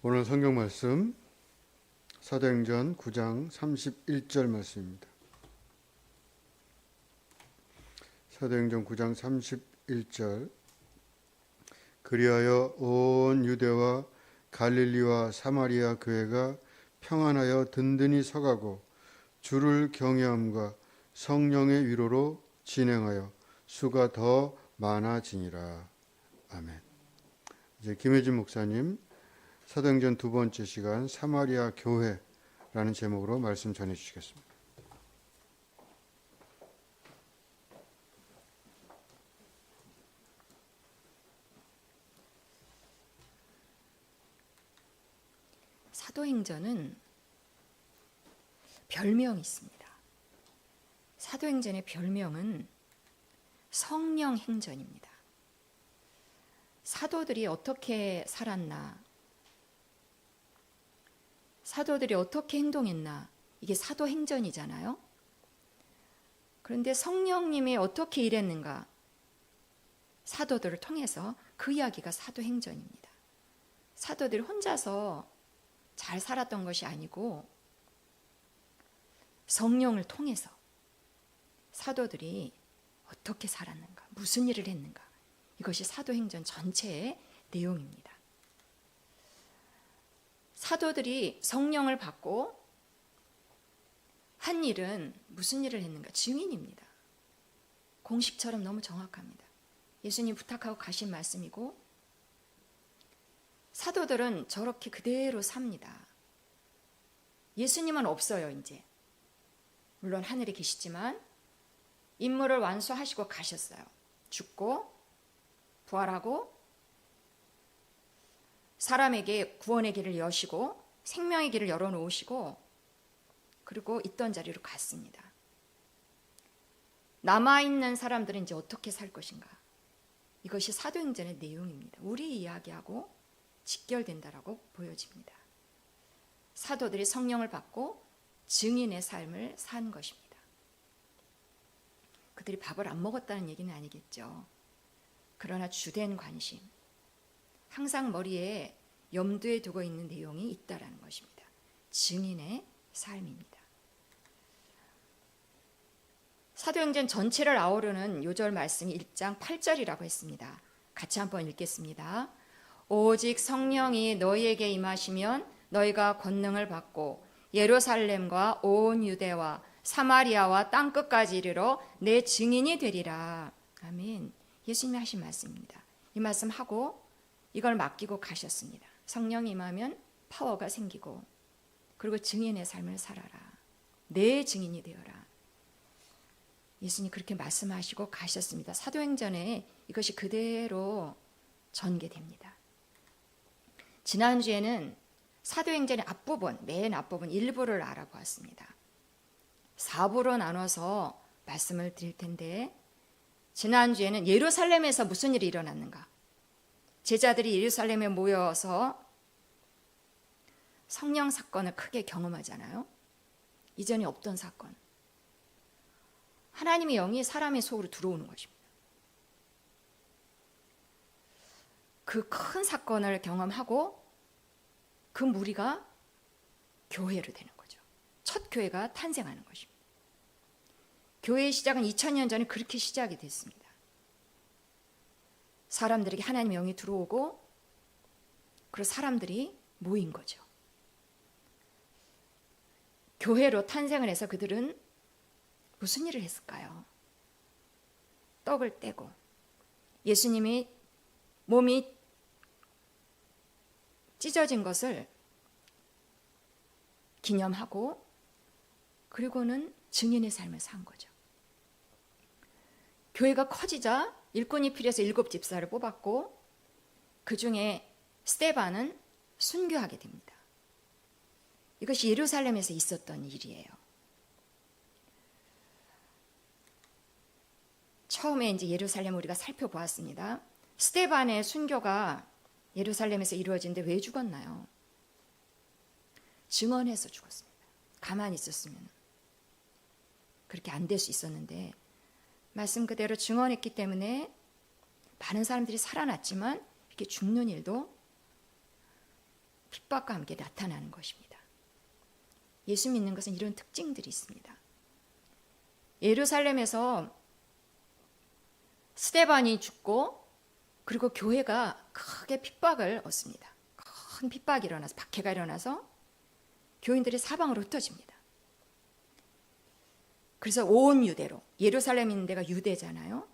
오늘 성경 말씀 사도행전 9장 31절 말씀입니다. 사도행전 9장 31절 그리하여 온 유대와 갈릴리와 사마리아 교회가 평안하여 든든히 서가고 주를 경외함과 성령의 위로로 진행하여 수가 더 많아지니라. 아멘. 이제 김혜진 목사님 사도행전 두 번째 시간 사마리아 교회라는 제목으로 말씀 전해 주시겠습니다. 사도행전은 별명이 있습니다. 사도행전의 별명은 성령행전입니다. 사도들이 어떻게 살았나, 사도들이 어떻게 행동했나, 이게 사도행전이잖아요. 그런데 성령님이 어떻게 일했는가, 사도들을 통해서 그 이야기가 사도행전입니다. 사도들이 혼자서 잘 살았던 것이 아니고 성령을 통해서 사도들이 어떻게 살았는가, 무슨 일을 했는가, 이것이 사도행전 전체의 내용입니다. 사도들이 성령을 받고 한 일은 무슨 일을 했는가, 증인입니다. 공식처럼 너무 정확합니다. 예수님 부탁하고 가신 말씀이고 사도들은 저렇게 그대로 삽니다. 예수님은 없어요. 이제 물론 하늘에 계시지만 임무를 완수하시고 가셨어요. 죽고 부활하고 사람에게 구원의 길을 여시고 생명의 길을 열어놓으시고 그리고 있던 자리로 갔습니다. 남아있는 사람들은 이제 어떻게 살 것인가, 이것이 사도행전의 내용입니다. 우리 이야기하고 직결된다라고 보여집니다. 사도들이 성령을 받고 증인의 삶을 산 것입니다. 그들이 밥을 안 먹었다는 얘기는 아니겠죠. 그러나 주된 관심, 항상 머리에 염두에 두고 있는 내용이 있다라는 것입니다. 증인의 삶입니다. 사도행전 전체를 아우르는 요절 말씀이 1장 8절이라고 했습니다. 같이 한번 읽겠습니다. 오직 성령이 너희에게 임하시면 너희가 권능을 받고 예루살렘과 온 유대와 사마리아와 땅끝까지 이르러 내 증인이 되리라. 아멘. 예수님이 하신 말씀입니다. 이 말씀하고 이걸 맡기고 가셨습니다. 성령이 임하면 파워가 생기고 그리고 증인의 삶을 살아라. 내 증인이 되어라. 예수님이 그렇게 말씀하시고 가셨습니다. 사도행전에 이것이 그대로 전개됩니다. 지난주에는 사도행전의 앞부분, 맨 앞부분 일부를 알아보았습니다. 4부로 나눠서 말씀을 드릴 텐데 지난주에는 예루살렘에서 무슨 일이 일어났는가, 제자들이 예루살렘에 모여서 성령 사건을 크게 경험하잖아요. 이전에 없던 사건, 하나님의 영이 사람의 속으로 들어오는 것입니다. 그 큰 사건을 경험하고 그 무리가 교회로 되는 거죠. 첫 교회가 탄생하는 것입니다. 교회의 시작은 2000년 전에 그렇게 시작이 됐습니다. 사람들에게 하나님의 영이 들어오고 그리고 사람들이 모인 거죠. 교회로 탄생을 해서 그들은 무슨 일을 했을까요? 떡을 떼고 예수님이 몸이 찢어진 것을 기념하고 그리고는 증인의 삶을 산 거죠. 교회가 커지자 일꾼이 필요해서 7 집사를 뽑았고 그 중에 스데반은 순교하게 됩니다. 이것이 예루살렘에서 있었던 일이에요. 처음에 이제 예루살렘을 우리가 살펴보았습니다. 스데반의 순교가 예루살렘에서 이루어진데 왜 죽었나요? 증언해서 죽었습니다. 가만히 있었으면 그렇게 안 될 수 있었는데 말씀 그대로 증언했기 때문에 많은 사람들이 살아났지만 이렇게 죽는 일도 핍박과 함께 나타나는 것입니다. 예수 믿는 것은 이런 특징들이 있습니다. 예루살렘에서 스데반이 죽고 그리고 교회가 크게 핍박을 얻습니다. 큰 핍박이 일어나서 박해가 일어나서 교인들이 사방으로 흩어집니다. 그래서 온 유대로, 예루살렘 있는 데가 유대잖아요.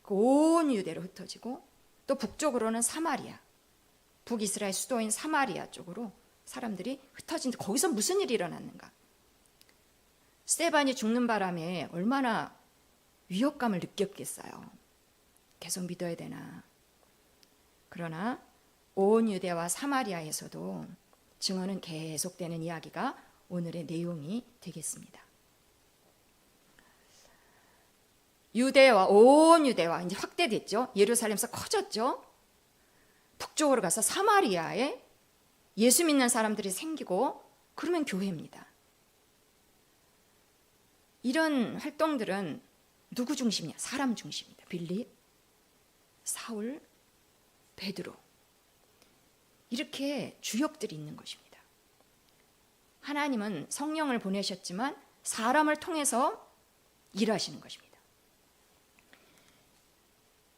그 온 유대로 흩어지고 또 북쪽으로는 사마리아, 북이스라엘 수도인 사마리아 쪽으로 사람들이 흩어진데 거기서 무슨 일이 일어났는가? 스데반이 죽는 바람에 얼마나 위협감을 느꼈겠어요. 계속 믿어야 되나? 그러나 온 유대와 사마리아에서도 증언은 계속되는 이야기가 오늘의 내용이 되겠습니다. 온 유대와 이제 확대됐죠. 예루살렘에서 커졌죠. 북쪽으로 가서 사마리아에 예수 믿는 사람들이 생기고 그러면 교회입니다. 이런 활동들은 누구 중심이냐? 사람 중심입니다. 빌립, 사울, 베드로 이렇게 주역들이 있는 것입니다. 하나님은 성령을 보내셨지만 사람을 통해서 일하시는 것입니다.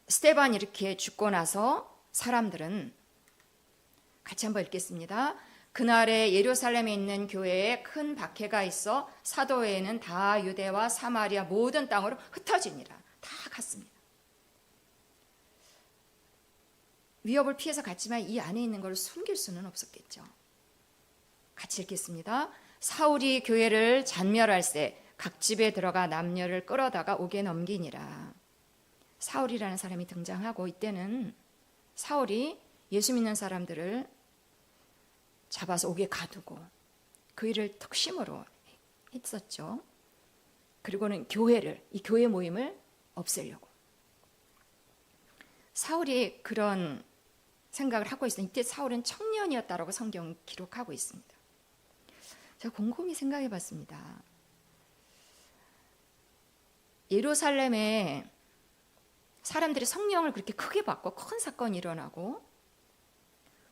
스데반 이렇게 죽고 나서 사람들은 같이 한번 읽겠습니다. 그날에 예루살렘에 있는 교회에 큰 박해가 있어 사도회에는 다 유대와 사마리아 모든 땅으로 흩어지니라. 다 갔습니다. 위협을 피해서 갔지만 이 안에 있는 것을 숨길 수는 없었겠죠. 같이 읽겠습니다. 사울이 교회를 잔멸할세 각 집에 들어가 남녀를 끌어다가 옥에 넘기니라. 사울이라는 사람이 등장하고 이때는 사울이 예수 믿는 사람들을 잡아서 옥에 가두고 그 일을 특심으로 했었죠. 그리고는 이 교회 모임을 없애려고. 사울이 그런 생각을 하고 있어요. 이때 사울은 청년이었다라고 성경 기록하고 있습니다. 제가 곰곰이 생각해 봤습니다. 예루살렘에 사람들이 성령을 그렇게 크게 받고 큰 사건이 일어나고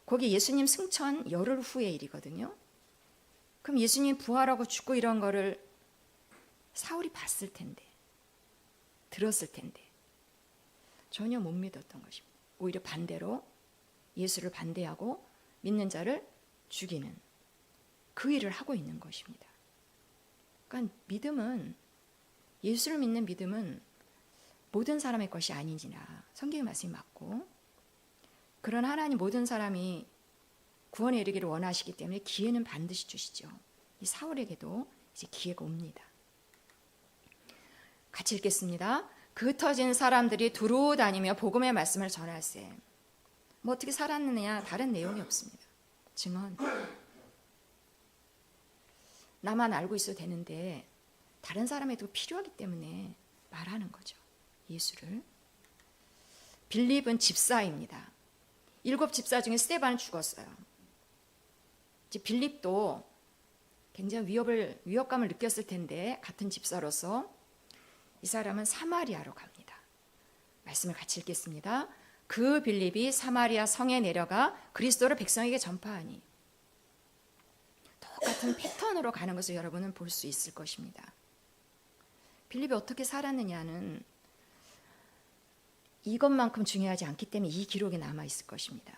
거기 예수님 승천 열흘 후의 일이거든요. 그럼 예수님 부활하고 죽고 이런 거를 사울이 봤을 텐데, 들었을 텐데 전혀 못 믿었던 것입니다. 오히려 반대로 예수를 반대하고 믿는 자를 죽이는 그 일을 하고 있는 것입니다. 그러니까 믿음은, 예수를 믿는 믿음은 모든 사람의 것이 아니니라. 성경의 말씀이 맞고, 그런 하나님 모든 사람이 구원에 이르기를 원하시기 때문에 기회는 반드시 주시죠. 이 사울에게도 이제 기회가 옵니다. 같이 읽겠습니다. 그 흩어진 사람들이 두루 다니며 복음의 말씀을 전할세. 뭐 어떻게 살았느냐 다른 내용이 없습니다. 증언. 나만 알고 있어도 되는데 다른 사람에도 필요하기 때문에 말하는 거죠. 예수를. 빌립은 집사입니다. 7 집사 중에 스데반은 죽었어요. 이제 빌립도 굉장히 위협감을 느꼈을 텐데 같은 집사로서 이 사람은 사마리아로 갑니다. 말씀을 같이 읽겠습니다. 그 빌립이 사마리아 성에 내려가 그리스도를 백성에게 전파하니. 똑같은 패턴으로 가는 것을 여러분은 볼 수 있을 것입니다. 빌립이 어떻게 살았느냐는 이것만큼 중요하지 않기 때문에 이 기록이 남아있을 것입니다.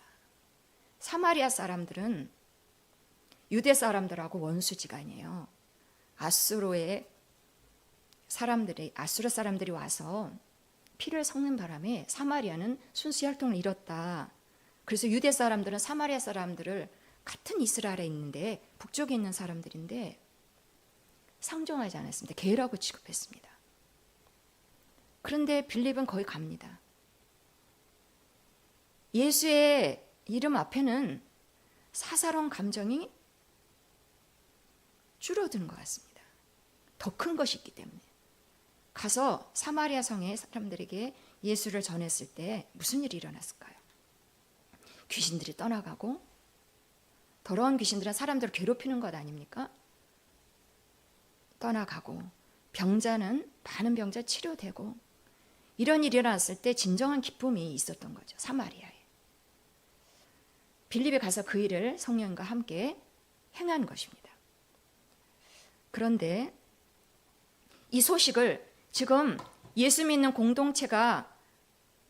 사마리아 사람들은 유대 사람들하고 원수지간이에요. 아수르 사람들이 와서 피를 섞는 바람에 사마리아는 순수 혈통을 잃었다. 그래서 유대 사람들은 사마리아 사람들을 같은 이스라엘에 있는데 북쪽에 있는 사람들인데 상종하지 않았습니다. 개라고 취급했습니다. 그런데 빌립은 거기 갑니다. 예수의 이름 앞에는 사사로운 감정이 줄어드는 것 같습니다. 더 큰 것이 있기 때문에. 가서 사마리아 성의 사람들에게 예수를 전했을 때 무슨 일이 일어났을까요? 귀신들이 떠나가고, 더러운 귀신들은 사람들을 괴롭히는 것 아닙니까? 떠나가고, 많은 병자 치료되고, 이런 일이 일어났을 때 진정한 기쁨이 있었던 거죠. 사마리아에. 빌립에 가서 그 일을 성령과 함께 행한 것입니다. 그런데 이 소식을 지금 예수 믿는 공동체가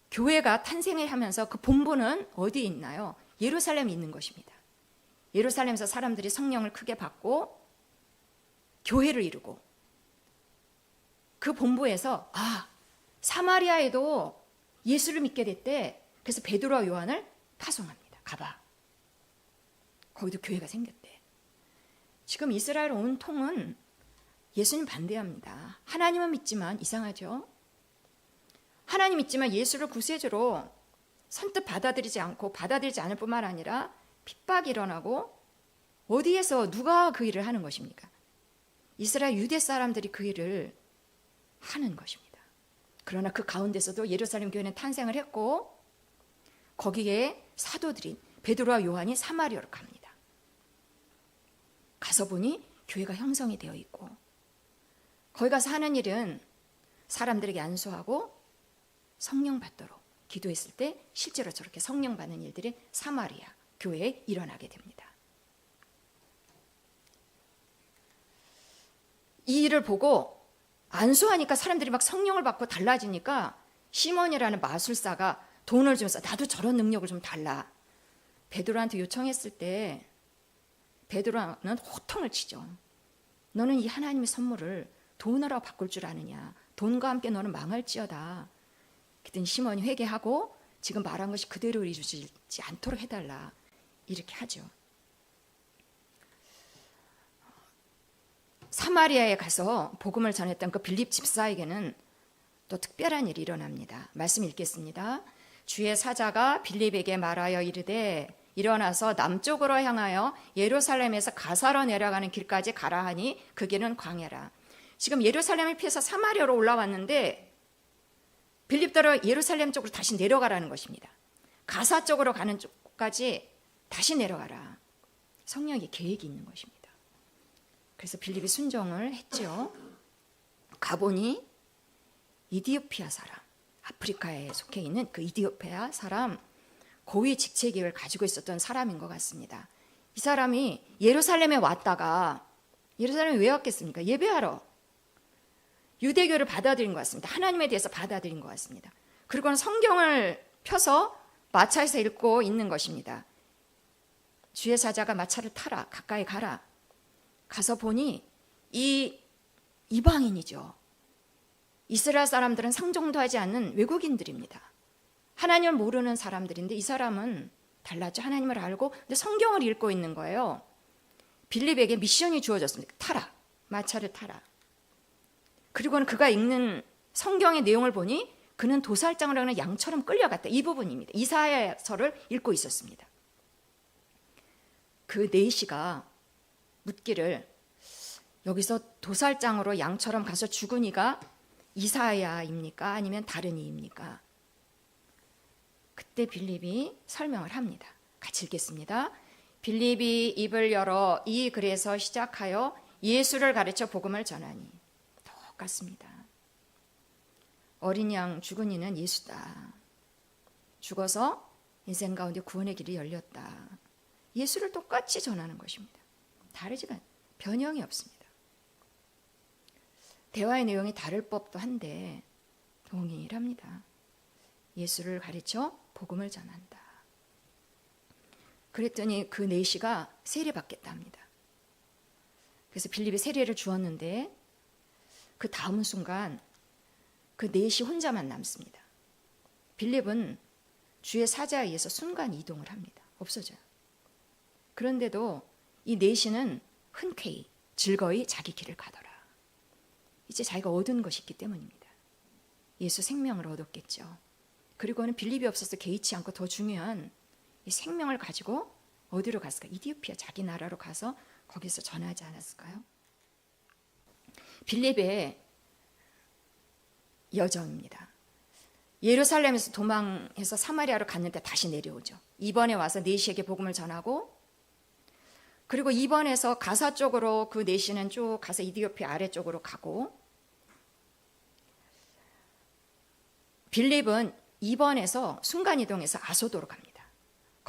교회가 탄생하면서 그 본부는 어디에 있나요? 예루살렘에 있는 것입니다. 예루살렘에서 사람들이 성령을 크게 받고 교회를 이루고 그 본부에서 사마리아에도 예수를 믿게 됐대. 그래서 베드로와 요한을 파송합니다. 가봐. 거기도 교회가 생겼대. 지금 이스라엘 온통은 예수님 반대합니다. 하나님은 믿지만 이상하죠? 하나님 믿지만 예수를 구세주로 선뜻 받아들이지 않을 뿐만 아니라 핍박이 일어나고 어디에서 누가 그 일을 하는 것입니까? 이스라엘 유대 사람들이 그 일을 하는 것입니다. 그러나 그 가운데서도 예루살렘 교회는 탄생을 했고 거기에 사도들인 베드로와 요한이 사마리아로 갑니다. 가서 보니 교회가 형성이 되어 있고 거기 가서 하는 일은 사람들에게 안수하고 성령 받도록 기도했을 때 실제로 저렇게 성령 받는 일들이 사마리아 교회에 일어나게 됩니다. 이 일을 보고 안수하니까 사람들이 막 성령을 받고 달라지니까 시몬이라는 마술사가 돈을 주면서 나도 저런 능력을 좀 달라. 베드로한테 요청했을 때 베드로는 호통을 치죠. 너는 이 하나님의 선물을 돈으로 바꿀 줄 아느냐. 돈과 함께 너는 망할지어다. 그랬더니 시몬이 회개하고 지금 말한 것이 그대로 이루어지지 않도록 해달라. 이렇게 하죠. 사마리아에 가서 복음을 전했던 그 빌립 집사에게는 또 특별한 일이 일어납니다. 말씀 읽겠습니다. 주의 사자가 빌립에게 말하여 이르되 일어나서 남쪽으로 향하여 예루살렘에서 가사로 내려가는 길까지 가라 하니 그 길은 광야라. 지금 예루살렘을 피해서 사마리아로 올라왔는데 빌립더러 예루살렘 쪽으로 다시 내려가라는 것입니다. 가사 쪽으로 가는 쪽까지 다시 내려가라. 성령의 계획이 있는 것입니다. 그래서 빌립이 순종을 했죠. 가보니 이디오피아 사람, 아프리카에 속해 있는 그 이디오피아 사람, 고위 직책을 가지고 있었던 사람인 것 같습니다. 이 사람이 예루살렘에 왔다가, 예루살렘에 왜 왔겠습니까? 예배하러 유대교를 받아들인 것 같습니다. 하나님에 대해서 받아들인 것 같습니다. 그리고는 성경을 펴서 마차에서 읽고 있는 것입니다. 주의 사자가 마차를 타라, 가까이 가라. 가서 보니 이 이방인이죠. 이스라엘 사람들은 상종도 하지 않는 외국인들입니다. 하나님을 모르는 사람들인데 이 사람은 달랐죠. 하나님을 알고 근데 성경을 읽고 있는 거예요. 빌립에게 미션이 주어졌습니다. 타라, 마차를 타라. 그리고는 그가 읽는 성경의 내용을 보니 그는 도살장을 하는 양처럼 끌려갔다. 이 부분입니다. 이사야서를 읽고 있었습니다. 그 내시가 묻기를 여기서 도살장으로 양처럼 가서 죽은 이가 이사야입니까? 아니면 다른 이입니까? 그때 빌립이 설명을 합니다. 같이 읽겠습니다. 빌립이 입을 열어 이 글에서 시작하여 예수를 가르쳐 복음을 전하니 똑같습니다. 어린 양 죽은 이는 예수다. 죽어서 인생 가운데 구원의 길이 열렸다. 예수를 똑같이 전하는 것입니다. 다르지가 변형이 없습니다. 대화의 내용이 다를 법도 한데 동일합니다. 예수를 가르쳐 복음을 전한다. 그랬더니 그 내시가 세례받겠다 합니다. 그래서 빌립이 세례를 주었는데 그 다음 순간 그 내시 혼자만 남습니다. 빌립은 주의 사자에 의해서 순간 이동을 합니다. 없어져요. 그런데도 이 내시는 흔쾌히 즐거이 자기 길을 가더라. 이제 자기가 얻은 것이 있기 때문입니다. 예수 생명을 얻었겠죠. 그리고는 빌립이 없어서 개의치 않고 더 중요한 이 생명을 가지고 어디로 갔을까? 이디오피아 자기 나라로 가서 거기서 전하지 않았을까요? 빌립의 여정입니다. 예루살렘에서 도망해서 사마리아로 갔는데 다시 내려오죠. 이번에 와서 내시에게 복음을 전하고 그리고 이번에서 가사 쪽으로 그 내시는 쭉 가서 이디오피아 아래쪽으로 가고 빌립은 이번에서 순간이동해서 아소도로 갑니다.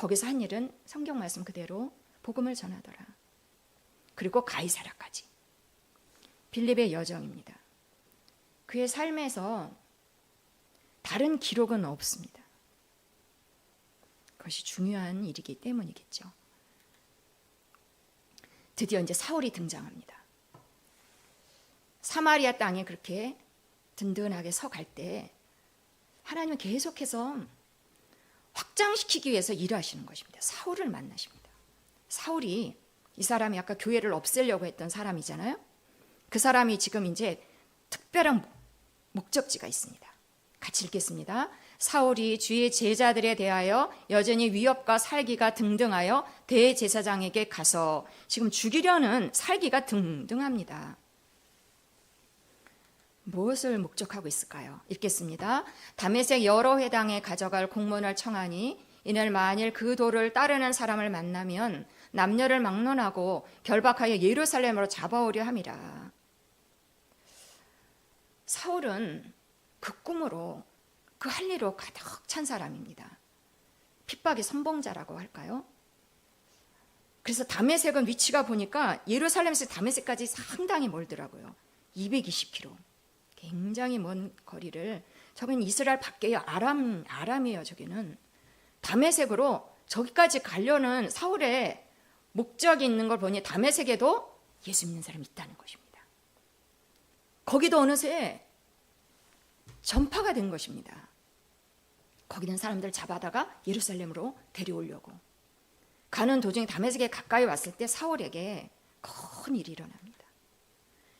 거기서 한 일은 성경 말씀 그대로 복음을 전하더라. 그리고 가이사라까지. 빌립의 여정입니다. 그의 삶에서 다른 기록은 없습니다. 그것이 중요한 일이기 때문이겠죠. 드디어 이제 사울이 등장합니다. 사마리아 땅에 그렇게 든든하게 서갈 때 하나님은 계속해서 확장시키기 위해서 일하시는 것입니다. 사울을 만나십니다. 사울이 이 사람이 아까 교회를 없애려고 했던 사람이잖아요. 그 사람이 지금 이제 특별한 목적지가 있습니다. 같이 읽겠습니다. 사울이 주의 제자들에 대하여 여전히 위협과 살기가 등등하여 대제사장에게 가서 지금 죽이려는 살기가 등등합니다. 무엇을 목적하고 있을까요? 읽겠습니다. 다메섹 여러 회당에 가져갈 공문을 청하니 이날 만일 그 도를 따르는 사람을 만나면 남녀를 막론하고 결박하여 예루살렘으로 잡아오려 함이라. 사울은 그 꿈으로 그 할례로 가득 찬 사람입니다. 핍박의 선봉자라고 할까요? 그래서 다메섹은 위치가 보니까 예루살렘에서 다메섹까지 상당히 멀더라고요. 220km. 굉장히 먼 거리를, 저기는 이스라엘 밖에요. 아람이에요. 저기는 다메섹으로 저기까지 가려는 사울의 목적이 있는 걸 보니 다메섹에도 예수 믿는 사람이 있다는 것입니다. 거기도 어느새 전파가 된 것입니다. 거기 있는 사람들 잡아다가 예루살렘으로 데려오려고 가는 도중에 다메섹에 가까이 왔을 때 사울에게 큰 일이 일어납니다.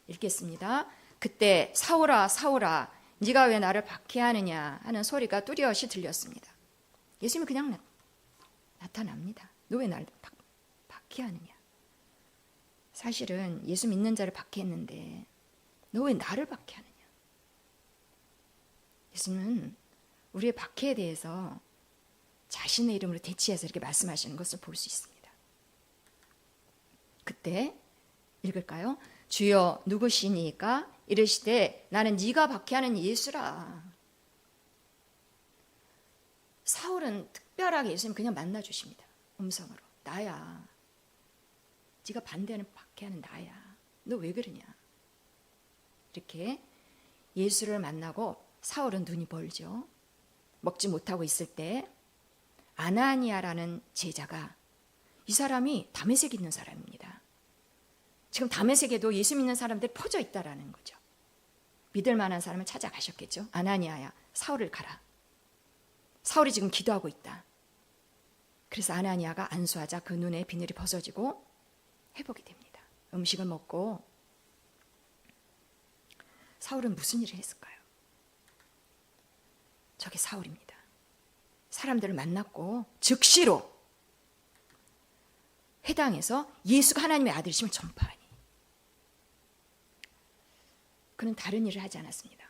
읽겠습니다. 그때 사울아 사울아 네가 왜 나를 박해하느냐 하는 소리가 뚜렷이 들렸습니다. 예수님이 그냥 나타납니다. 너 왜 나를 박해하느냐. 사실은 예수 믿는 자를 박해했는데 너 왜 나를 박해하느냐. 예수는 우리의 박해에 대해서 자신의 이름으로 대치해서 이렇게 말씀하시는 것을 볼 수 있습니다. 그때 읽을까요? 주여 누구시니까? 이르시되 나는 네가 박해하는 예수라. 사울은 특별하게 예수님 그냥 만나주십니다. 음성으로. 나야. 네가 반대하는 박해하는 나야. 너 왜 그러냐. 이렇게 예수를 만나고 사울은 눈이 벌죠. 먹지 못하고 있을 때 아나니아라는 제자가, 이 사람이 다메섹에 있는 사람입니다. 지금 다메섹에도 예수 믿는 사람들이 퍼져 있다라는 거죠. 믿을 만한 사람을 찾아가셨겠죠. 아나니아야, 사울을 가라. 사울이 지금 기도하고 있다. 그래서 아나니아가 안수하자 그 눈에 비늘이 벗어지고 회복이 됩니다. 음식을 먹고. 사울은 무슨 일을 했을까요? 저게 사울입니다. 사람들을 만났고 즉시로 회당에서 예수가 하나님의 아들이심을 전파하니, 그는 다른 일을 하지 않았습니다.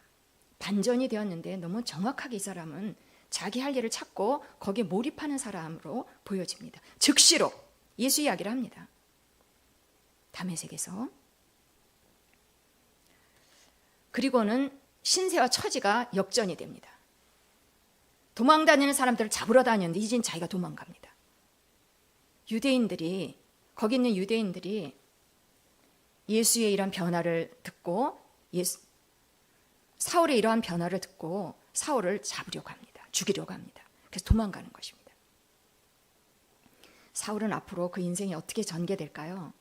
반전이 되었는데 너무 정확하게 이 사람은 자기 할 일을 찾고 거기에 몰입하는 사람으로 보여집니다. 즉시로 예수 이야기를 합니다. 다메섹에서. 그리고는 신세와 처지가 역전이 됩니다. 도망다니는 사람들을 잡으러 다녔는데 이젠 자기가 도망갑니다. 유대인들이, 거기 있는 유대인들이 예수의 이런 변화를 듣고, 사울의 이러한 변화를 듣고 사울을 잡으려고 합니다. 죽이려고 합니다. 그래서 도망가는 것입니다. 사울은 앞으로 그 인생이 어떻게 전개될까요?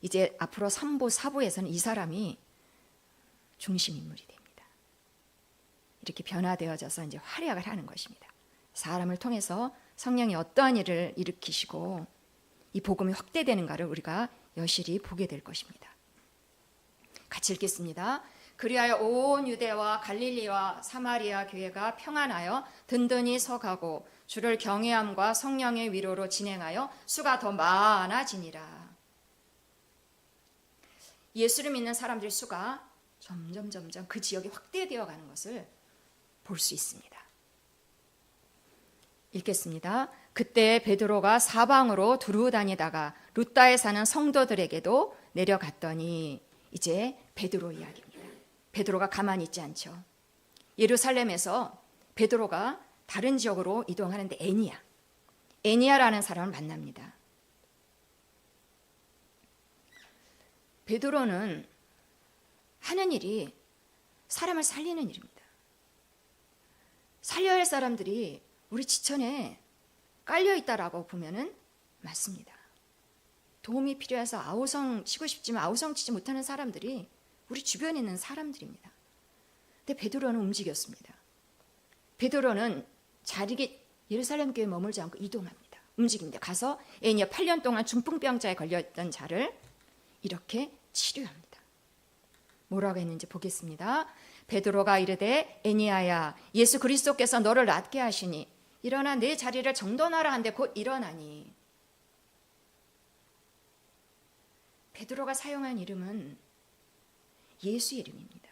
이제 앞으로 3부, 4부에서는 이 사람이 중심 인물이 됩니다. 이렇게 변화되어져서 이제 활약을 하는 것입니다. 사람을 통해서 성령이 어떠한 일을 일으키시고 이 복음이 확대되는가를 우리가 여실히 보게 될 것입니다. 같이 읽겠습니다. 그리하여 온 유대와 갈릴리와 사마리아 교회가 평안하여 든든히 서가고 주를 경외함과 성령의 위로로 진행하여 수가 더 많아지니라. 예수를 믿는 사람들의 수가 점점 그 지역이 확대되어 가는 것을 볼 수 있습니다. 읽겠습니다. 그때 베드로가 사방으로 두루 다니다가 루다에 사는 성도들에게도 내려갔더니, 이제 베드로 이야기입니다. 베드로가 가만히 있지 않죠. 예루살렘에서 베드로가 다른 지역으로 이동하는데 애니야라는 사람을 만납니다. 베드로는 하는 일이 사람을 살리는 일입니다. 살려야 할 사람들이 우리 지천에 깔려 있다라고 보면은 맞습니다. 도움이 필요해서 아우성 치고 싶지만 아우성 치지 못하는 사람들이 우리 주변에 있는 사람들입니다. 근데 베드로는 움직였습니다. 베드로는 자리게 예루살렘 교회에 머물지 않고 이동합니다. 움직입니다. 가서 애니야 8년 동안 중풍병자에 걸렸던 자를 이렇게 치료합니다. 뭐라고 했는지 보겠습니다. 베드로가 이르되 애니야야 예수 그리스도께서 너를 낫게 하시니 일어나 내 자리를 정돈하라 한데 곧 일어나니. 베드로가 사용한 이름은 예수의 이름입니다.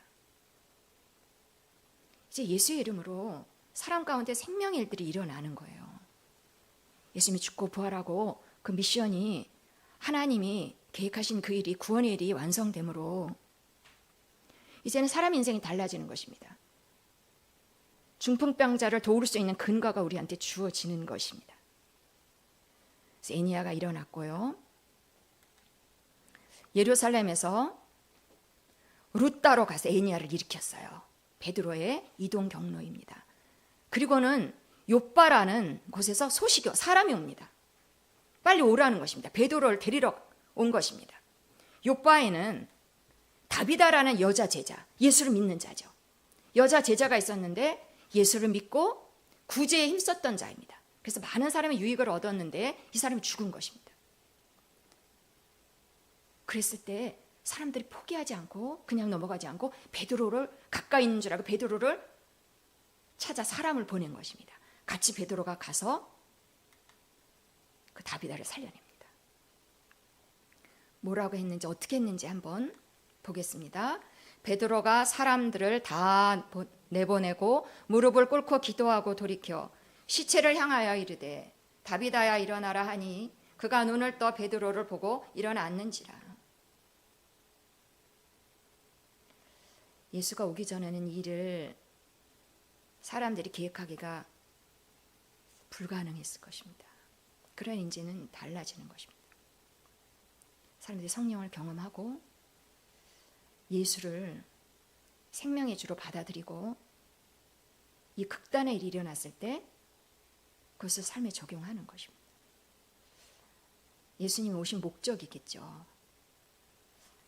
이제 예수의 이름으로 사람 가운데 생명의 일들이 일어나는 거예요. 예수님이 죽고 부활하고 그 미션이 하나님이 계획하신 그 일이 구원의 일이 완성되므로 이제는 사람 인생이 달라지는 것입니다. 중풍병자를 도울 수 있는 근거가 우리한테 주어지는 것입니다. 그래서 애니야가 일어났고요. 예루살렘에서 루따로 가서 애니야를 일으켰어요. 베드로의 이동 경로입니다. 그리고는 욥바라는 곳에서 소식이 사람이 옵니다. 빨리 오라는 것입니다. 베드로를 데리러 온 것입니다. 욥바에는 다비다라는 여자 제자, 예수를 믿는 자죠. 여자 제자가 있었는데 예수를 믿고 구제에 힘썼던 자입니다. 그래서 많은 사람의 유익을 얻었는데 이 사람이 죽은 것입니다. 그랬을 때 사람들이 포기하지 않고 그냥 넘어가지 않고 베드로를 가까이 있는 줄 알고 베드로를 찾아 사람을 보낸 것입니다. 같이 베드로가 가서 그 다비다를 살려냅니다. 뭐라고 했는지 어떻게 했는지 한번 보겠습니다. 베드로가 사람들을 다 내보내고 무릎을 꿇고 기도하고 돌이켜 시체를 향하여 이르되 다비다야 일어나라 하니 그가 눈을 떠 베드로를 보고 일어났는지라. 예수가 오기 전에는 이 일을 사람들이 기획하기가 불가능했을 것입니다. 그런 이제는 달라지는 것입니다. 사람들이 성령을 경험하고 예수를 생명의 주로 받아들이고 이 극단의 일이 일어났을 때 그것을 삶에 적용하는 것입니다. 예수님이 오신 목적이겠죠.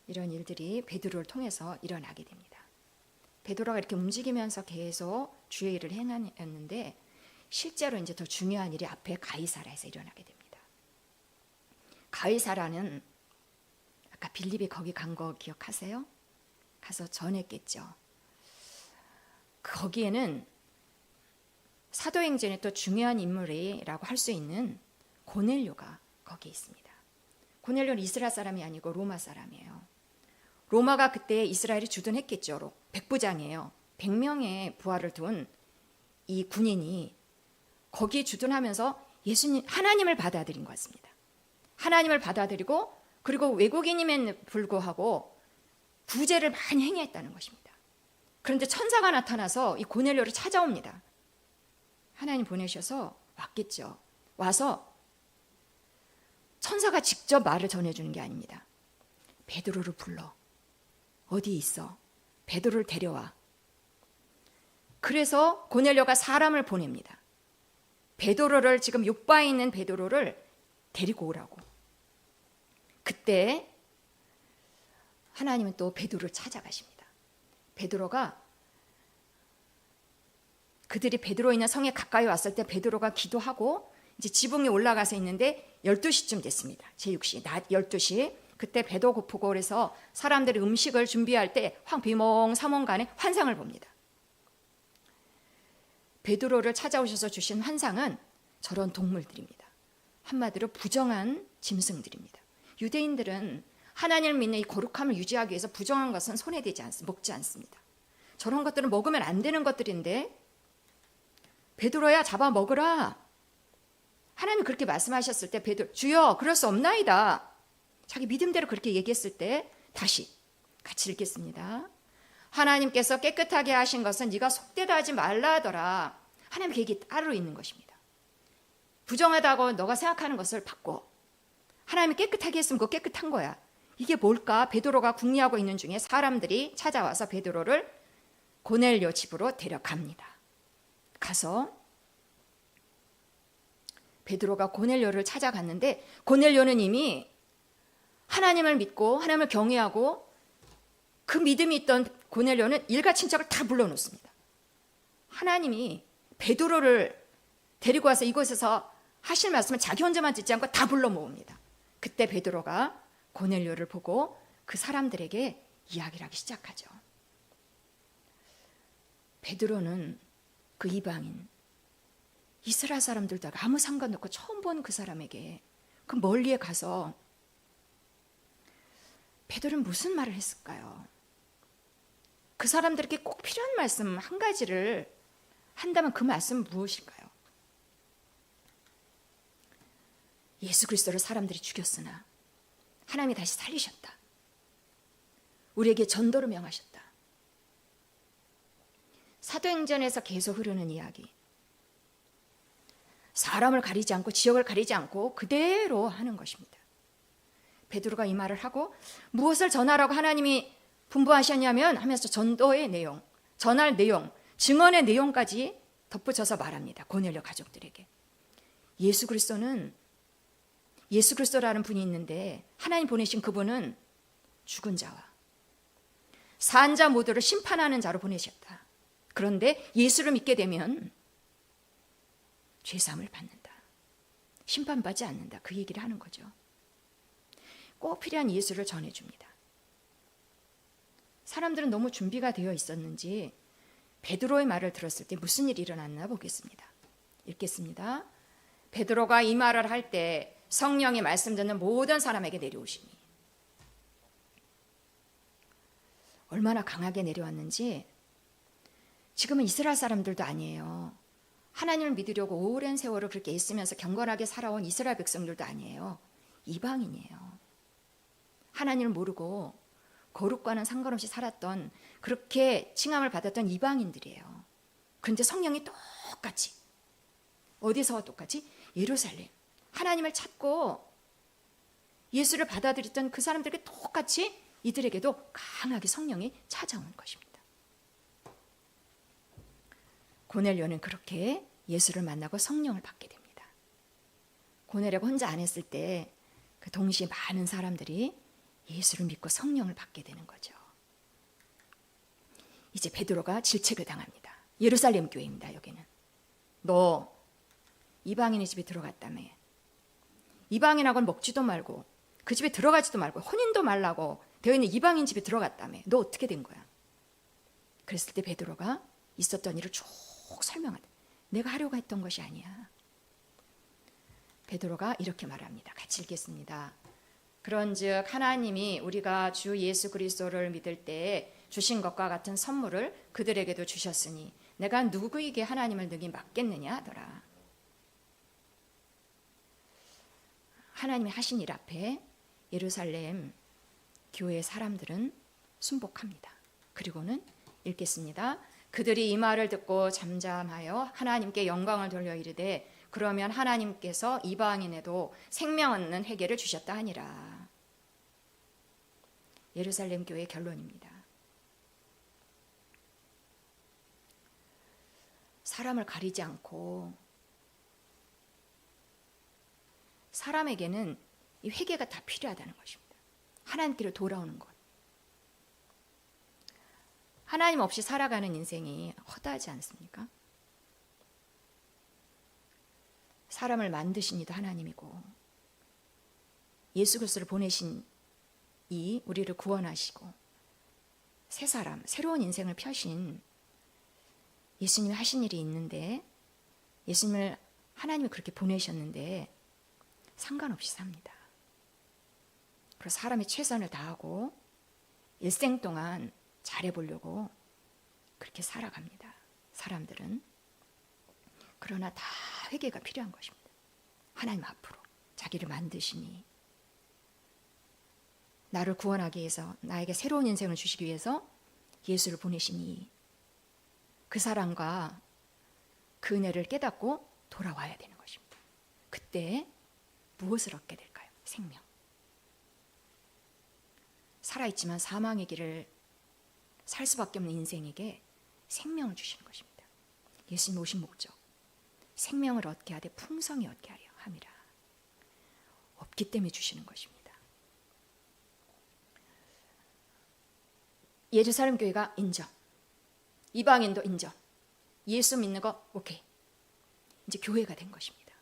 이런 일들이 베드로를 통해서 일어나게 됩니다. 베드로가 이렇게 움직이면서 계속 주의 일을 행하였는데 실제로 이제 더 중요한 일이 앞에 가이사라에서 일어나게 됩니다. 가이사라는 아까 빌립이 거기 간 거 기억하세요? 가서 전했겠죠. 거기에는 사도행전의 또 중요한 인물이라고 할 수 있는 고넬료가 거기에 있습니다. 고넬료는 이스라엘 사람이 아니고 로마 사람이에요. 로마가 그때 이스라엘이 주둔했겠죠. 백부장이에요. 100명의 부하를 둔 이 군인이 거기에 주둔하면서 예수님, 하나님을 받아들인 것 같습니다. 하나님을 받아들이고 그리고 외국인임에도 불구하고 구제를 많이 행했다는 것입니다. 그런데 천사가 나타나서 이 고넬료를 찾아옵니다. 하나님 보내셔서 왔겠죠. 와서 천사가 직접 말을 전해주는 게 아닙니다. 베드로를 불러. 어디 있어? 베드로를 데려와. 그래서 고넬료가 사람을 보냅니다. 베드로를 지금 욥바에 있는 베드로를 데리고 오라고. 그때 하나님은 또 베드로를 찾아가십니다. 베드로가 그들이 베드로 있는 성에 가까이 왔을 때 베드로가 기도하고 이제 지붕에 올라가서 있는데 12시쯤 됐습니다. 제6시 낮 12시. 그때 배도 고프고 그래서 사람들이 음식을 준비할 때 비몽사몽간에 환상을 봅니다. 베드로를 찾아오셔서 주신 환상은 저런 동물들입니다. 한마디로 부정한 짐승들입니다. 유대인들은 하나님을 믿는 이 거룩함을 유지하기 위해서 부정한 것은 손에 대지 먹지 않습니다. 저런 것들은 먹으면 안 되는 것들인데 베드로야 잡아 먹으라. 하나님 그렇게 말씀하셨을 때 베드로 주여 그럴 수 없나이다. 자기 믿음대로 그렇게 얘기했을 때 다시 같이 읽겠습니다. 하나님께서 깨끗하게 하신 것은 네가 속되다 하지 말라 하더라. 하나님 계획이 따로 있는 것입니다. 부정하다고 너가 생각하는 것을 바꿔. 하나님이 깨끗하게 했으면 그거 깨끗한 거야. 이게 뭘까? 베드로가 궁리하고 있는 중에 사람들이 찾아와서 베드로를 고넬료 집으로 데려갑니다. 가서 베드로가 고넬료를 찾아갔는데 고넬료는 이미 하나님을 믿고 하나님을 경외하고 그 믿음이 있던 고넬료는 일가 친척을 다 불러놓습니다. 하나님이 베드로를 데리고 와서 이곳에서 하실 말씀을 자기 혼자만 듣지 않고 다 불러 모읍니다. 그때 베드로가 고넬료를 보고 그 사람들에게 이야기를 하기 시작하죠. 베드로는 그 이방인 이스라엘 사람들도 아무 상관없고 처음 본 그 사람에게 그 멀리에 가서 베드로는 무슨 말을 했을까요? 그 사람들에게 꼭 필요한 말씀 한 가지를 한다면 그 말씀은 무엇일까요? 예수 그리스도를 사람들이 죽였으나 하나님이 다시 살리셨다. 우리에게 전도를 명하셨다. 사도행전에서 계속 흐르는 이야기. 사람을 가리지 않고 지역을 가리지 않고 그대로 하는 것입니다. 베드로가 이 말을 하고 무엇을 전하라고 하나님이 분부하셨냐면 하면서 전도의 내용, 전할 내용, 증언의 내용까지 덧붙여서 말합니다. 고넬료 가족들에게. 예수 그리스도라는 분이 있는데 하나님 보내신 그분은 죽은 자와 산 자 모두를 심판하는 자로 보내셨다. 그런데 예수를 믿게 되면 죄사함을 받는다. 심판받지 않는다. 그 얘기를 하는 거죠. 꼭 필요한 예수를 전해줍니다. 사람들은 너무 준비가 되어 있었는지 베드로의 말을 들었을 때 무슨 일이 일어났나 보겠습니다. 읽겠습니다. 베드로가 이 말을 할 때 성령이 말씀 듣는 모든 사람에게 내려오시니 얼마나 강하게 내려왔는지 지금은 이스라엘 사람들도 아니에요. 하나님을 믿으려고 오랜 세월을 그렇게 애쓰면서 경건하게 살아온 이스라엘 백성들도 아니에요. 이방인이에요. 하나님을 모르고 거룩과는 상관없이 살았던 그렇게 칭함을 받았던 이방인들이에요. 그런데 성령이 똑같이 어디서와 똑같이 예루살렘 하나님을 찾고 예수를 받아들였던 그 사람들에게 똑같이 이들에게도 강하게 성령이 찾아오는 것입니다. 고넬료는 그렇게 예수를 만나고 성령을 받게 됩니다. 고넬료가 혼자 안 했을 때 그 동시에 많은 사람들이 예수를 믿고 성령을 받게 되는 거죠. 이제 베드로가 질책을 당합니다. 예루살렘 교회입니다. 여기는. 너 이방인의 집에 들어갔다며. 이방인하고는 먹지도 말고 그 집에 들어가지도 말고 혼인도 말라고 되어 있는 이방인 집에 들어갔다며. 너 어떻게 된 거야? 그랬을 때 베드로가 있었던 일을 쭉 설명하다. 내가 하려고 했던 것이 아니야. 베드로가 이렇게 말합니다. 같이 읽겠습니다. 그런즉 하나님이 우리가 주 예수 그리스도를 믿을 때에 주신 것과 같은 선물을 그들에게도 주셨으니 내가 누구에게 하나님을 능히 맡겠느냐 하더라. 하나님이 하신 일 앞에 예루살렘 교회 사람들은 순복합니다. 그리고는 읽겠습니다. 그들이 이 말을 듣고 잠잠하여 하나님께 영광을 돌려 이르되 그러면 하나님께서 이방인에도 생명 얻는 회개를 주셨다 하니라. 예루살렘 교회의 결론입니다. 사람을 가리지 않고 사람에게는 이 회개가 다 필요하다는 것입니다. 하나님께로 돌아오는 것. 하나님 없이 살아가는 인생이 허다하지 않습니까? 사람을 만드신 이도 하나님이고 예수 그리스도를 보내신 이 우리를 구원하시고 새 사람, 새로운 인생을 펴신 예수님이 하신 일이 있는데 예수님을 하나님이 그렇게 보내셨는데 상관없이 삽니다. 그래서 사람이 최선을 다하고 일생 동안 잘해보려고 그렇게 살아갑니다. 사람들은. 그러나 다 회개가 필요한 것입니다. 하나님 앞으로 자기를 만드시니 나를 구원하기 위해서 나에게 새로운 인생을 주시기 위해서 예수를 보내시니 그 사랑과 그 은혜를 깨닫고 돌아와야 되는 것입니다. 그때 무엇을 얻게 될까요? 생명. 살아있지만 사망의 길을 살 수밖에 없는 인생에게 생명을 주시는 것입니다. 예수님 오신 목적, 생명을 얻게 하되 풍성히 얻게 하려 함이라. 없기 때문에 주시는 것입니다. 예루살렘 교회가 인정, 이방인도 인정, 예수 믿는 거 오케이. 이제 교회가 된 것입니다.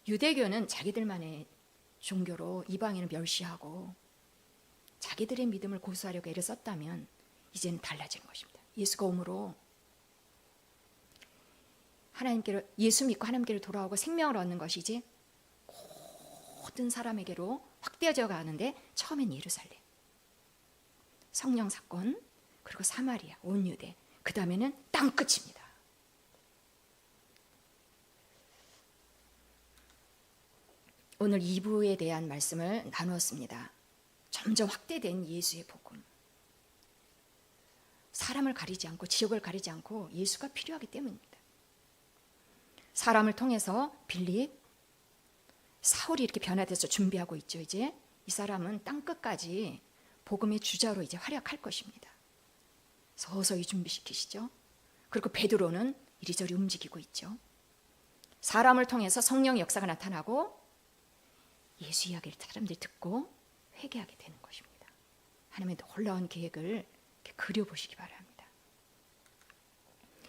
유대교는 자기들만의 종교로 이방인을 멸시하고 자기들의 믿음을 고수하려고 애를 썼다면 이제는 달라진 것입니다. 예수가 오므로 하나님께로, 예수 믿고 하나님께로 돌아오고 생명을 얻는 것이 이제 모든 사람에게로 확대되어 가는데, 처음엔 예루살렘, 성령 사건, 그리고 사마리아, 온 유대, 그 다음에는 땅 끝입니다. 오늘 2부에 대한 말씀을 나누었습니다. 점점 확대된 예수의 복음. 사람을 가리지 않고 지역을 가리지 않고 예수가 필요하기 때문입니다. 사람을 통해서 빌립, 사울이 이렇게 변화돼서 준비하고 있죠. 이제 이 사람은 땅 끝까지 복음의 주자로 이제 활약할 것입니다. 서서히 준비시키시죠. 그리고 베드로는 이리저리 움직이고 있죠. 사람을 통해서 성령의 역사가 나타나고 예수 이야기를 사람들이 듣고 회개하게 되는 것입니다. 하나님의 놀라운 계획을 이렇게 그려보시기 바랍니다.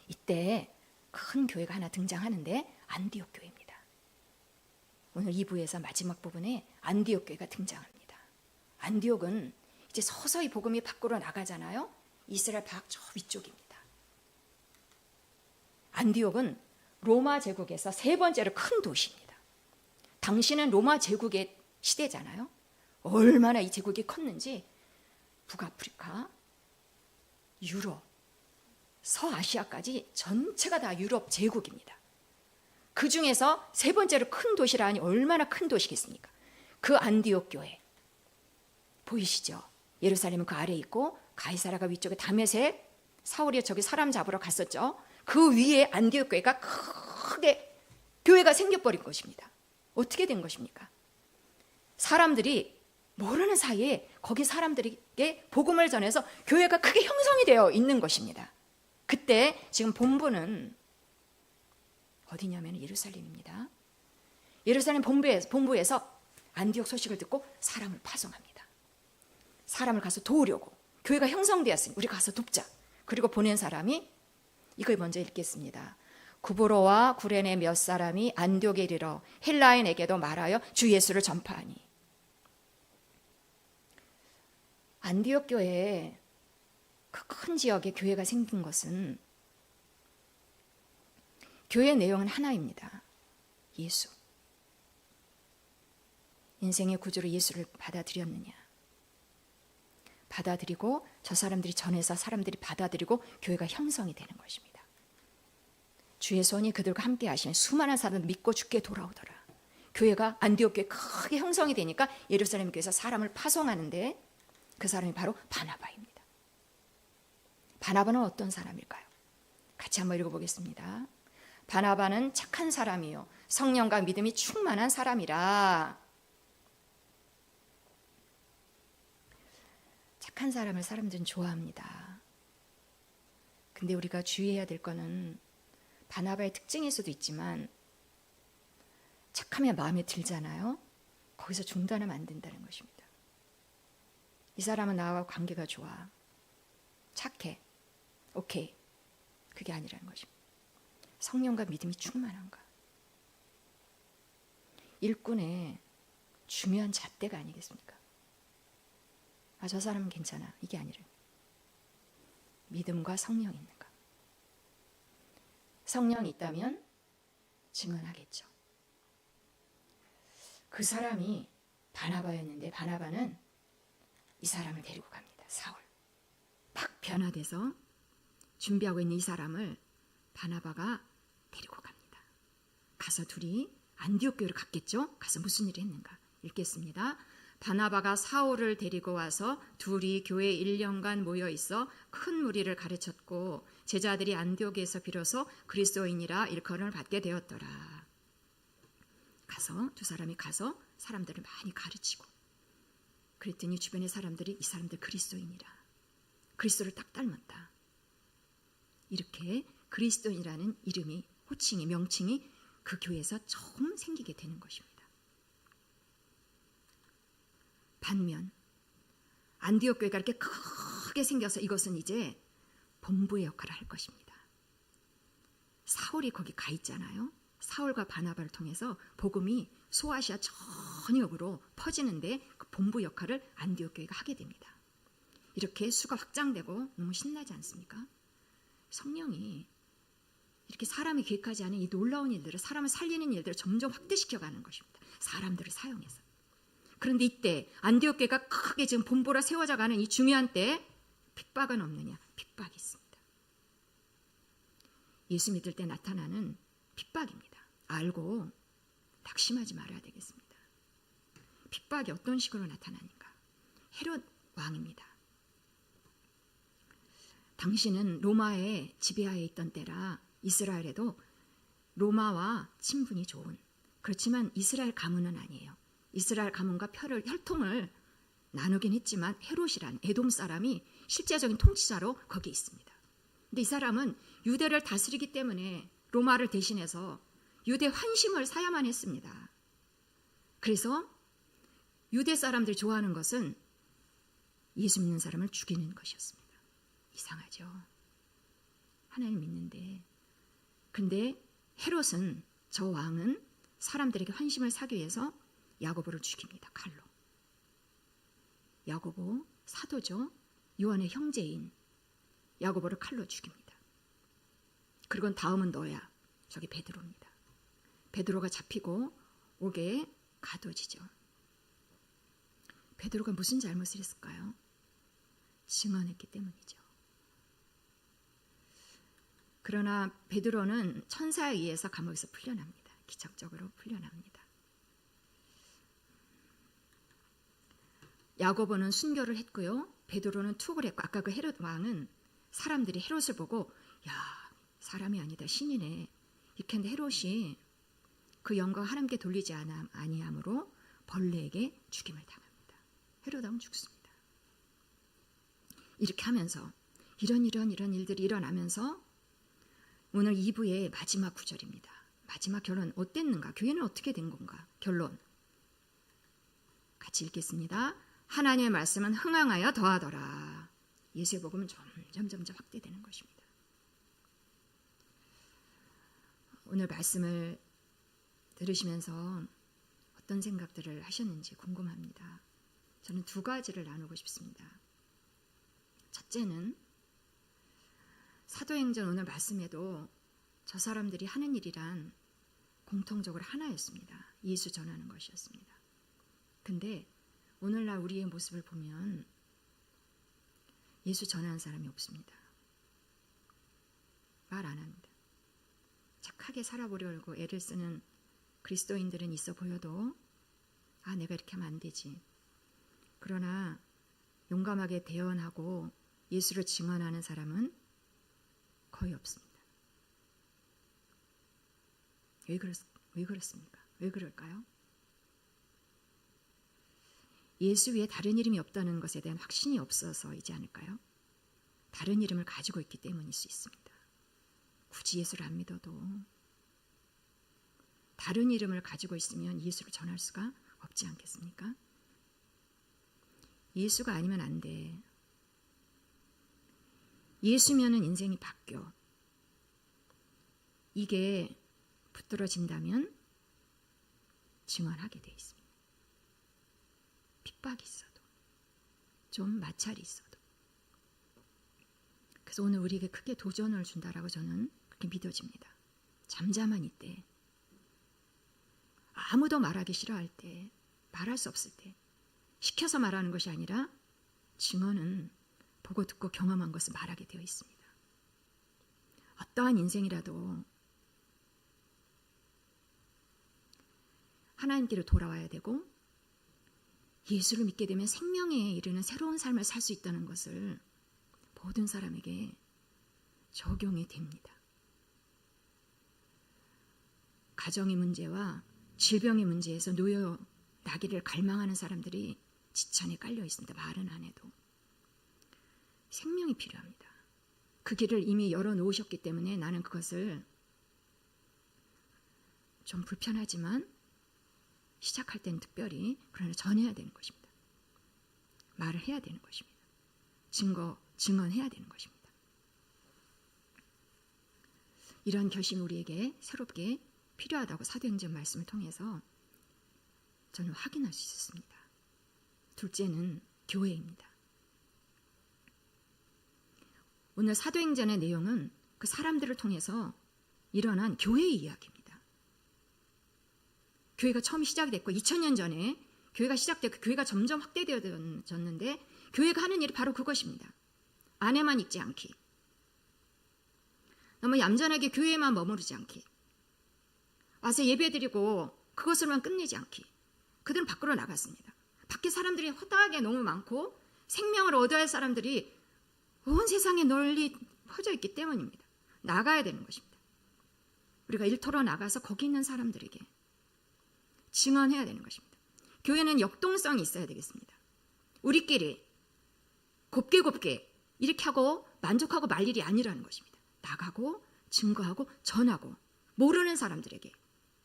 이때 큰 교회가 하나 등장하는데 안디옥 교회입니다. 오늘 2부에서 마지막 부분에 안디옥 교회가 등장합니다. 안디옥은 이제 서서히 복음이 밖으로 나가잖아요. 이스라엘 밖 저 위쪽입니다. 안디옥은 로마 제국에서 세 번째로 큰 도시입니다. 당시는 로마 제국의 시대잖아요. 얼마나 이 제국이 컸는지 북아프리카, 유럽, 서아시아까지 전체가 다 유럽 제국입니다. 그 중에서 세 번째로 큰 도시라니 얼마나 큰 도시겠습니까? 그 안디옥 교회 보이시죠? 예루살렘은 그 아래에 있고 가이사라가 위쪽에 다메섹, 사울이 저기 사람 잡으러 갔었죠. 그 위에 안디옥 교회가 크게 교회가 생겨버린 것입니다. 어떻게 된 것입니까? 사람들이 모르는 사이에 거기 사람들에게 복음을 전해서 교회가 크게 형성이 되어 있는 것입니다. 그때 지금 본부는 어디냐면 예루살렘입니다. 예루살렘 본부에서 안디옥 소식을 듣고 사람을 파송합니다. 사람을 가서 도우려고, 교회가 형성되었으니 우리 가서 돕자. 그리고 보낸 사람이 이걸 먼저 읽겠습니다. 구브로와 구레네 몇 사람이 안디옥에 이르러 헬라인에게도 말하여 주 예수를 전파하니. 안디옥 교회에 그 큰 지역에 교회가 생긴 것은 교회의 내용은 하나입니다. 예수. 인생의 구주로 예수를 받아들였느냐. 받아들이고 저 사람들이 전해서 사람들이 받아들이고 교회가 형성이 되는 것입니다. 주의 손이 그들과 함께 하시면 수많은 사람들 믿고 주께 돌아오더라. 교회가 안디옥 교회 크게 형성이 되니까 예루살렘 교회에서 사람을 파송하는데 그 사람이 바로 바나바입니다. 바나바는 어떤 사람일까요? 같이 한번 읽어보겠습니다. 바나바는 착한 사람이요 성령과 믿음이 충만한 사람이라. 착한 사람을 사람들은 좋아합니다. 근데 우리가 주의해야 될 거는 바나바의 특징일 수도 있지만 착하면 마음에 들잖아요. 거기서 중단하면 안 된다는 것입니다. 이 사람은 나와 관계가 좋아. 착해. 오케이. 그게 아니라는 것입니다. 성령과 믿음이 충만한가. 일꾼의 중요한 잣대가 아니겠습니까? 아, 저 사람은 괜찮아. 이게 아니라 믿음과 성령이 있는가. 성령이 있다면 증언하겠죠. 그 사람이 바나바였는데 바나바는 이 사람을 데리고 갑니다. 사울. 막 변화돼서 준비하고 있는 이 사람을 바나바가 데리고 갑니다. 가서 둘이 안디옥 교회로 갔겠죠. 가서 무슨 일을 했는가 읽겠습니다. 바나바가 사울을 데리고 와서 둘이 교회 1년간 모여 있어 큰 무리를 가르쳤고 제자들이 안디옥에서 비로소 그리스도인이라 일컬음을 받게 되었더라. 두 사람이 가서 사람들을 많이 가르치고, 그랬더니 주변의 사람들이 이 사람들 그리스도인이라, 그리스도를 딱 닮았다, 이렇게 그리스도인이라는 이름이, 호칭이, 명칭이 그 교회에서 처음 생기게 되는 것입니다. 반면 안디옥 교회가 이렇게 크게 생겨서 이것은 이제 본부의 역할을 할 것입니다. 사울이 거기 가 있잖아요. 사울과 바나바를 통해서 복음이 소아시아 전역으로 퍼지는데 그 본부 역할을 안디옥 교회가 하게 됩니다. 이렇게 수가 확장되고 너무 신나지 않습니까? 성령이 이렇게 사람이 계획하지 않은 이 놀라운 일들을, 사람을 살리는 일들을 점점 확대시켜가는 것입니다. 사람들을 사용해서. 그런데 이때 안디옥 교회가 크게 지금 본부로 세워져가는 이 중요한 때에 핍박은 없느냐? 핍박이 있습니다. 예수 믿을 때 나타나는 핍박입니다. 알고 낙심하지 말아야 되겠습니다. 핍박이 어떤 식으로 나타나는가? 헤롯 왕입니다. 당시는 로마의 지배하에 있던 때라 이스라엘에도 로마와 친분이 좋은, 그렇지만 이스라엘 가문은 아니에요. 이스라엘 가문과 혈통을 나누긴 했지만 헤롯이라는 에돔 사람이 실제적인 통치자로 거기 있습니다. 근데 이 사람은 유대를 다스리기 때문에 로마를 대신해서 유대 환심을 사야만 했습니다. 그래서 유대 사람들이 좋아하는 것은 예수 믿는 사람을 죽이는 것이었습니다. 이상하죠? 하나님 믿는데. 근데 헤롯은, 저 왕은 사람들에게 환심을 사기 위해서 야고보를 죽입니다. 칼로. 야고보 사도죠. 요한의 형제인 야고보를 칼로 죽입니다. 그리고 다음은 너야. 저기 베드로입니다. 베드로가 잡히고 옥에 가둬지죠. 베드로가 무슨 잘못을 했을까요? 증언했기 때문이죠. 그러나 베드로는 천사에 의해서 감옥에서 풀려납니다. 기적적으로 풀려납니다. 야고보는 순교를 했고요. 베드로는 투옥을 했고, 아까 그 헤롯 왕은 사람들이 헤롯을 보고 야, 사람이 아니다, 신이네 이렇게 했는데 헤롯이 그 영광 하나님께 돌리지 아니함으로 벌레에게 죽임을 당합니다. 헤롯 왕은 죽습니다. 이렇게 하면서 이런 일들이 일어나면서 오늘 2부의 마지막 구절입니다. 마지막 결론 어땠는가? 교회는 어떻게 된 건가? 결론 같이 읽겠습니다. 하나님의 말씀은 흥황하여 더하더라. 예수의 복음은 점점 확대되는 것입니다. 오늘 말씀을 들으시면서 어떤 생각들을 하셨는지 궁금합니다. 저는 두 가지를 나누고 싶습니다. 첫째는 사도행전 오늘 말씀에도 저 사람들이 하는 일이란 공통적으로 하나였습니다. 예수 전하는 것이었습니다. 근데 오늘날 우리의 모습을 보면 예수 전하는 사람이 없습니다. 말 안 합니다. 착하게 살아보려고 애를 쓰는 그리스도인들은 있어 보여도 내가 이렇게 하면 안 되지. 그러나 용감하게 대언하고 예수를 증언하는 사람은 거의 없습니다. 왜 그렇습니까? 왜 그럴까요? 예수 외에 다른 이름이 없다는 것에 대한 확신이 없어서이지 않을까요? 다른 이름을 가지고 있기 때문일 수 있습니다. 굳이 예수를 안 믿어도 다른 이름을 가지고 있으면 예수를 전할 수가 없지 않겠습니까? 예수가 아니면 안 돼. 예수면은 인생이 바뀌어. 이게 붙들어진다면 증언하게 돼 있습니다. 핍박이 있어도, 좀 마찰이 있어도. 그래서 오늘 우리에게 크게 도전을 준다라고 저는 그렇게 믿어집니다. 잠잠한 이때, 아무도 말하기 싫어할 때, 말할 수 없을 때, 시켜서 말하는 것이 아니라 증언은 보고 듣고 경험한 것을 말하게 되어 있습니다. 어떠한 인생이라도 하나님께로 돌아와야 되고 예수를 믿게 되면 생명에 이르는 새로운 삶을 살 수 있다는 것을 모든 사람에게 적용이 됩니다. 가정의 문제와 질병의 문제에서 놓여 나기를 갈망하는 사람들이 지천에 깔려 있습니다. 말은 안 해도. 생명이 필요합니다. 그 길을 이미 열어놓으셨기 때문에 나는 그것을 좀 불편하지만 시작할 때는 특별히 그러나 전해야 되는 것입니다. 말을 해야 되는 것입니다. 증언해야 되는 것입니다. 이러한 결심이 우리에게 새롭게 필요하다고 사도행전 말씀을 통해서 저는 확인할 수 있었습니다. 둘째는 교회입니다. 오늘 사도행전의 내용은 그 사람들을 통해서 일어난 교회의 이야기입니다. 교회가 처음 시작이 됐고 2000년 전에 교회가 시작되고 교회가 점점 확대되어졌는데 교회가 하는 일이 바로 그것입니다. 안에만 있지 않기. 너무 얌전하게 교회에만 머무르지 않기. 와서 예배드리고 그것으로만 끝내지 않기. 그들은 밖으로 나갔습니다. 밖에 사람들이 허다하게 너무 많고 생명을 얻어야 할 사람들이 온 세상에 널리 퍼져 있기 때문입니다. 나가야 되는 것입니다. 우리가 일터로 나가서 거기 있는 사람들에게 증언해야 되는 것입니다. 교회는 역동성이 있어야 되겠습니다. 우리끼리 곱게 이렇게 하고 만족하고 말 일이 아니라는 것입니다. 나가고 증거하고 전하고 모르는 사람들에게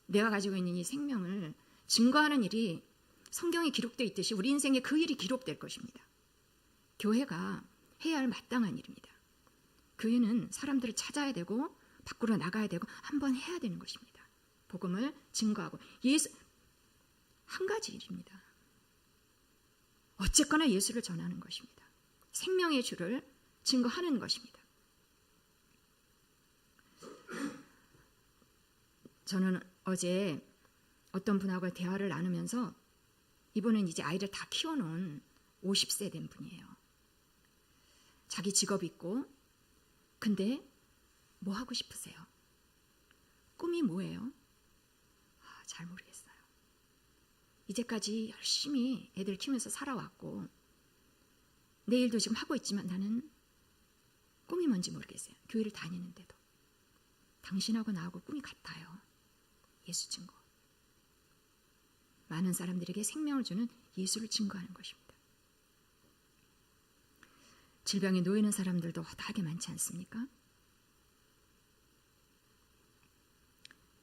내가 가지고 있는 이 생명을 증거하는 일이 성경에 기록되어 있듯이 우리 인생에 그 일이 기록될 것입니다. 교회가 해야 할 마땅한 일입니다. 교회는 사람들을 찾아야 되고 밖으로 나가야 되고 한번 해야 되는 것입니다. 복음을 증거하고 한 가지 일입니다. 어쨌거나 예수를 전하는 것입니다. 생명의 주를 증거하는 것입니다. 저는 어제 어떤 분하고 대화를 나누면서 이분은 이제 아이를 다 키워놓은 50세 된 분이에요. 자기 직업이 있고 근데 뭐 하고 싶으세요? 꿈이 뭐예요? 잘 모르겠어요. 이제까지 열심히 애들 키우면서 살아왔고 내 일도 지금 하고 있지만 나는 꿈이 뭔지 모르겠어요. 교회를 다니는데도. 당신하고 나하고 꿈이 같아요. 예수 증거. 많은 사람들에게 생명을 주는 예수를 증거하는 것입니다. 질병에 놓이는 사람들도 허다하게 많지 않습니까?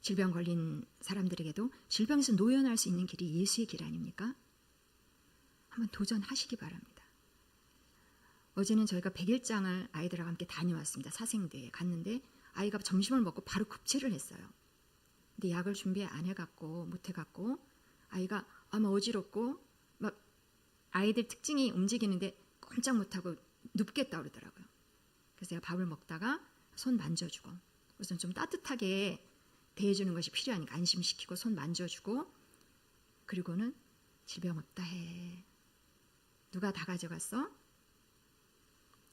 질병 걸린 사람들에게도 질병에서 노연할 수 있는 길이 예수의 길 아닙니까? 한번 도전하시기 바랍니다. 어제는 저희가 100일장을 아이들하고 함께 다녀왔습니다. 사생대에 갔는데 아이가 점심을 먹고 바로 급체를 했어요. 근데 약을 준비 안 해갖고 못 해갖고 아이가 아마 어지럽고 막 아이들 특징이 움직이는데 꼼짝 못하고 눕겠다 그러더라고요. 그래서 제가 밥을 먹다가 손 만져주고 우선 좀 따뜻하게 대해주는 것이 필요하니까 안심시키고 손 만져주고 그리고는 질병 없다 해. 누가 다 가져갔어?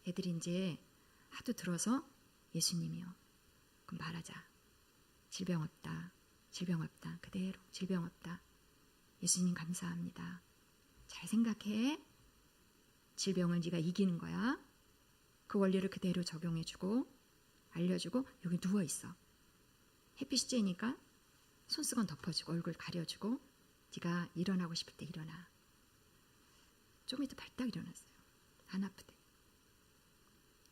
애들이 이제 하도 들어서 예수님이요. 그럼 말하자. 질병 없다. 질병 없다. 그대로 질병 없다. 예수님 감사합니다. 잘 생각해. 질병을 네가 이기는 거야. 그 원리를 그대로 적용해주고 알려주고 여기 누워있어. 햇빛이 쬐니까 손수건 덮어주고 얼굴 가려주고 네가 일어나고 싶을 때 일어나. 조금 있다 발딱 일어났어요. 안 아프대.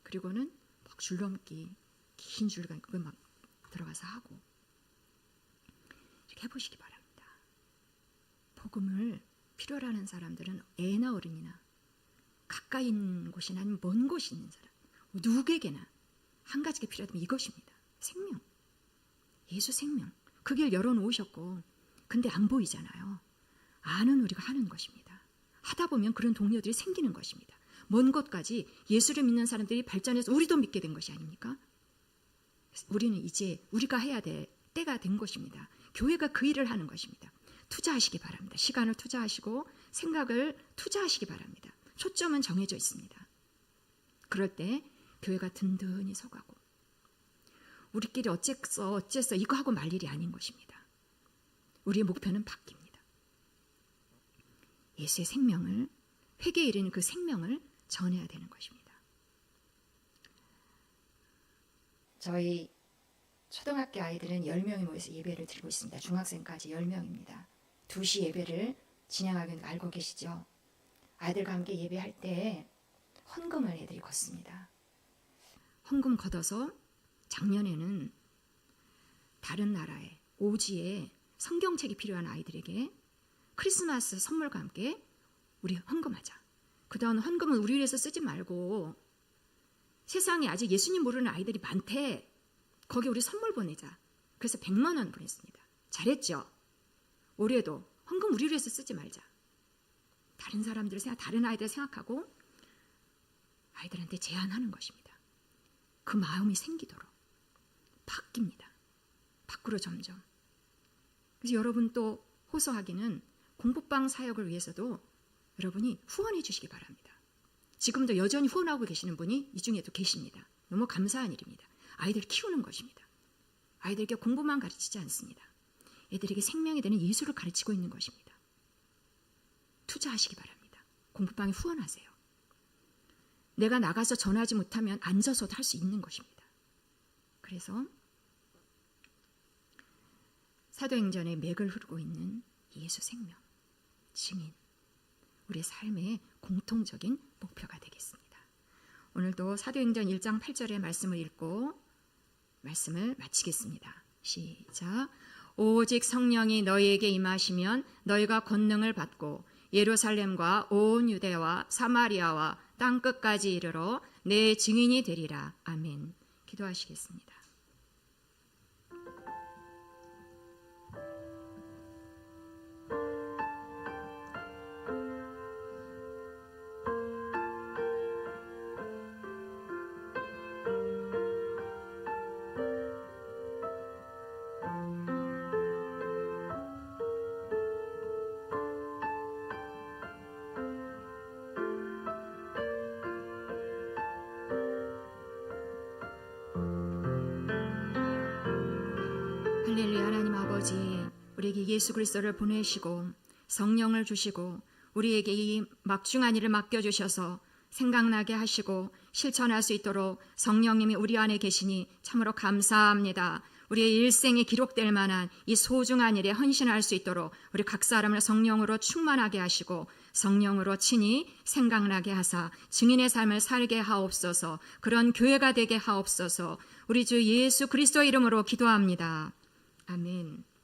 그리고는 막 줄넘기 긴 줄간 그걸 막 들어가서 하고 이렇게 해보시기 바랍니다. 복음을 필요로 하는 사람들은 애나 어른이나 가까이 있는 곳이나 아니면 먼 곳에 있는 사람 누구에게나 한 가지가 필요하다면 이것입니다. 생명. 예수 생명. 그 길 열어놓으셨고 근데 안 보이잖아요. 아는 우리가 하는 것입니다. 하다 보면 그런 동료들이 생기는 것입니다. 먼 곳까지 예수를 믿는 사람들이 발전해서 우리도 믿게 된 것이 아닙니까? 우리는 이제 우리가 해야 될 때가 된 것입니다. 교회가 그 일을 하는 것입니다. 투자하시기 바랍니다. 시간을 투자하시고 생각을 투자하시기 바랍니다. 초점은 정해져 있습니다. 그럴 때 교회가 든든히 서가고 우리끼리 어째서 이거 하고 말 일이 아닌 것입니다. 우리의 목표는 바뀝니다. 예수의 생명을 회개에 이르는 그 생명을 전해야 되는 것입니다. 저희 초등학교 아이들은 10명이 모여서 예배를 드리고 있습니다. 중학생까지 10명입니다. 2시 예배를 진행하기는 알고 계시죠? 아이들과 함께 예배할 때 헌금을 애들이 걷습니다. 헌금 걷어서 작년에는 다른 나라에 오지에 성경책이 필요한 아이들에게 크리스마스 선물과 함께 우리 헌금하자. 그동안 헌금은 우리 위해서 쓰지 말고 세상에 아직 예수님 모르는 아이들이 많대. 거기 우리 선물 보내자. 그래서 100만 원 보냈습니다. 잘했죠? 올해도 헌금 우리 위해서 쓰지 말자. 다른 사람들을 다른 아이들 생각하고 아이들한테 제안하는 것입니다. 그 마음이 생기도록 바뀝니다. 밖으로 점점. 그래서 여러분 또 호소하기는 공부방 사역을 위해서도 여러분이 후원해 주시기 바랍니다. 지금도 여전히 후원하고 계시는 분이 이 중에도 계십니다. 너무 감사한 일입니다. 아이들 키우는 것입니다. 아이들에게 공부만 가르치지 않습니다. 애들에게 생명이 되는 예수를 가르치고 있는 것입니다. 투자하시기 바랍니다. 공부방에 후원하세요. 내가 나가서 전하지 못하면 앉아서도 할 수 있는 것입니다. 그래서 사도행전의 맥을 흐르고 있는 예수 생명, 증인, 우리의 삶의 공통적인 목표가 되겠습니다. 오늘도 사도행전 1장 8절의 말씀을 읽고 말씀을 마치겠습니다. 시작. 오직 성령이 너희에게 임하시면 너희가 권능을 받고 예루살렘과 온 유대와 사마리아와 땅끝까지 이르러 내 증인이 되리라. 아멘. 기도하시겠습니다. 할렐루야. 하나님 아버지, 우리에게 예수 그리스도를 보내시고 성령을 주시고 우리에게 이 막중한 일을 맡겨주셔서 생각나게 하시고 실천할 수 있도록 성령님이 우리 안에 계시니 참으로 감사합니다. 우리의 일생이 기록될 만한 이 소중한 일에 헌신할 수 있도록 우리 각 사람을 성령으로 충만하게 하시고 성령으로 친히 생각나게 하사 증인의 삶을 살게 하옵소서. 그런 교회가 되게 하옵소서. 우리 주 예수 그리스도 이름으로 기도합니다. 아멘.